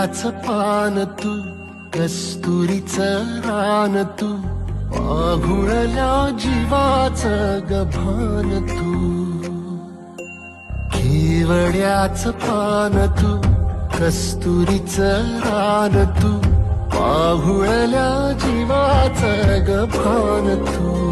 केवड्याच पान तू, कस्तुरीचं रान तू, पाहुळल्या जीवाचं गभान तू. केवड्याच पान तू, कस्तुरीचं रान तू, पाहुळल्या जीवाचं गभान तू.